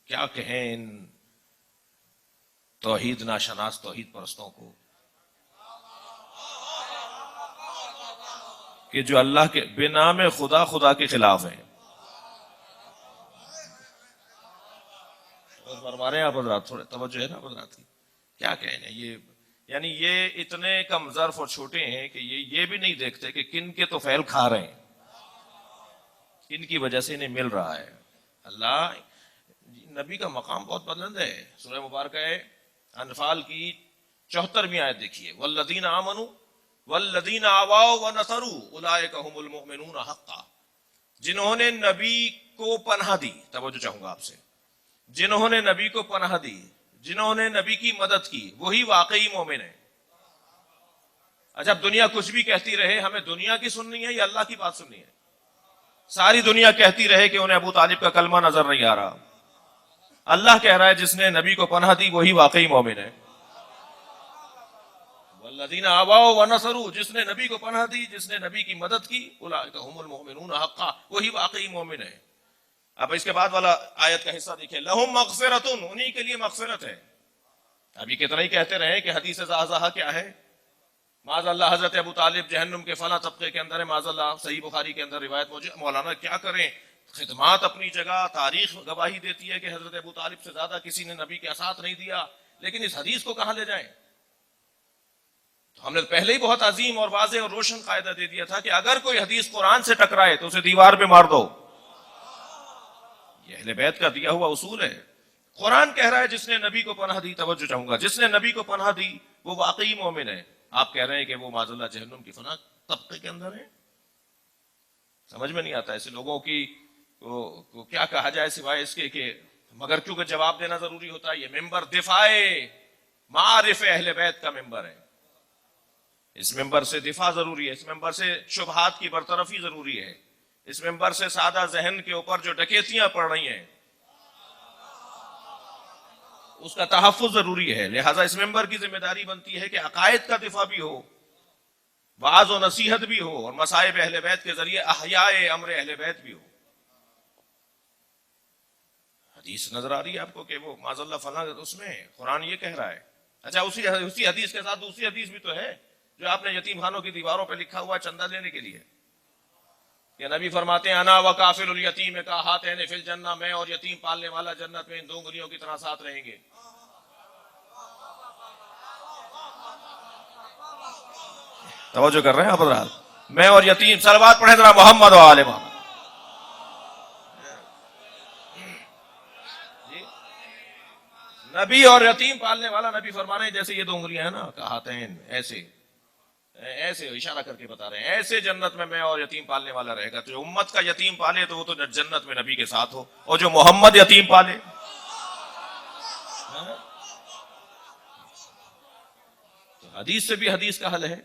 کیا کہیں ان توحید ناشناس توحید پرستوں کو کہ جو اللہ کے بنام خدا خدا کے خلاف ہیں. فرما رہے ہیں آپ حضرات، تھوڑے توجہ ہے نا حضرات کی. کیا کہیں یہ، یعنی یہ اتنے کم ظرف اور چھوٹے ہیں کہ یہ بھی نہیں دیکھتے کہ کن کے تو فعل کھا رہے ہیں، کن کی وجہ سے انہیں مل رہا ہے. اللہ نبی کا مقام بہت بلند ہے. سورہ مبارکہ ہے انفال کی 74ویں آیت دیکھیے، والذین آمنوا والذین آواؤ ونصروا اولئک هم المؤمنون حقا. جنہوں نے نبی کو پناہ دی، توجہ چاہوں گا آپ سے، جنہوں نے نبی کو پناہ دی، جنہوں نے نبی کی مدد کی، وہی واقعی مومن ہے. اچھا اب دنیا کچھ بھی کہتی رہے، ہمیں دنیا کی سننی ہے یا اللہ کی بات سننی ہے؟ ساری دنیا کہتی رہے کہ انہیں ابو طالب کا کلمہ نظر نہیں آ رہا، اللہ کہہ رہا ہے جس نے نبی کو پناہ دی وہی واقعی مومن ہے. والذین آواؤ ونصروا، جس نے نبی کو پناہ دی، جس نے نبی کی مدد کی، اولئک هم المؤمنون حقا، وہی واقعی مومن ہے. اب اس کے بعد والا آیت کا حصہ دیکھیں، لہم مغفرۃ، انہی کے لیے مغفرت ہے. ابھی کتنا ہی کہتے رہے کہ حدیث زازہ کیا ہے، معاذ اللہ حضرت ابو طالب جہنم کے فلاں طبقے کے اندر ہے، معاذ اللہ. صحیح بخاری کے اندر روایت موجود. مولانا کیا کریں، خدمات اپنی جگہ، تاریخ گواہی دیتی ہے کہ حضرت ابو طالب سے زیادہ کسی نے نبی کا ساتھ نہیں دیا، لیکن اس حدیث کو کہاں لے جائیں؟ تو ہم نے پہلے ہی بہت عظیم اور واضح اور روشن قاعدہ دے دیا تھا کہ اگر کوئی حدیث قرآن سے ٹکرائے تو اسے دیوار پہ مار دو. یہ اہل بیت کا دیا ہوا اصول ہے. قرآن کہہ رہا ہے جس نے نبی کو پناہ دی، توجہ چاہوں گا، جس نے نبی کو پناہ دی وہ واقعی مومن ہے. آپ کہہ رہے ہیں کہ وہ معاذ اللہ جہنم کی فنا طبقے کے اندر ہے. سمجھ میں نہیں آتا ایسے لوگوں کی کو کیا کہا جائے سوائے اس کے کہ مگر کیونکہ جواب دینا ضروری ہوتا ہے. یہ ممبر دفاع معارف اہل بیت کا ممبر ہے. اس ممبر سے دفاع ضروری ہے، اس ممبر سے شبہات کی برطرفی ضروری ہے، اس ممبر سے سادہ ذہن کے اوپر جو ڈکیتیاں پڑ رہی ہیں اس کا تحفظ ضروری ہے. لہٰذا اس ممبر کی ذمہ داری بنتی ہے کہ عقائد کا دفاع بھی ہو، وعظ و نصیحت بھی ہو، اور مصائب اہل بیت کے ذریعے احیاء امر اہل بیت بھی ہو. حدیث نظر آ رہی ہے آپ کو کہ وہ معاذ اللہ فلاں، اس میں قرآن یہ کہہ رہا ہے. اچھا اسی حدیث کے ساتھ دوسری حدیث بھی تو ہے جو آپ نے یتیم خانوں کی دیواروں پہ لکھا ہوا چندہ لینے کے لیے، کہ نبی فرماتے ہیں انا وکافل الیتیم کا ہاتین فی الجنہ، میں اور یتیم پالنے والا جنت میں ان دو انگلیوں کی طرح ساتھ رہیں گے. توجہ کر رہے ہیں آپ حضرات؟ میں اور یتیم، صلوات پڑھیں ذرا محمد و آل محمد. نبی اور یتیم پالنے والا، نبی فرما رہے ہیں جیسے یہ دو انگلیاں ہیں نا، ہاتین، ایسے ایسے اشارہ کر کے بتا رہے ہیں ایسے جنت میں اور یتیم پالنے والا رہے گا. تو جو امت کا یتیم پالے تو وہ تو جنت میں نبی کے ساتھ ہو، اور جو محمد یتیم پالے تو حدیث سے بھی حدیث کا حل ہے.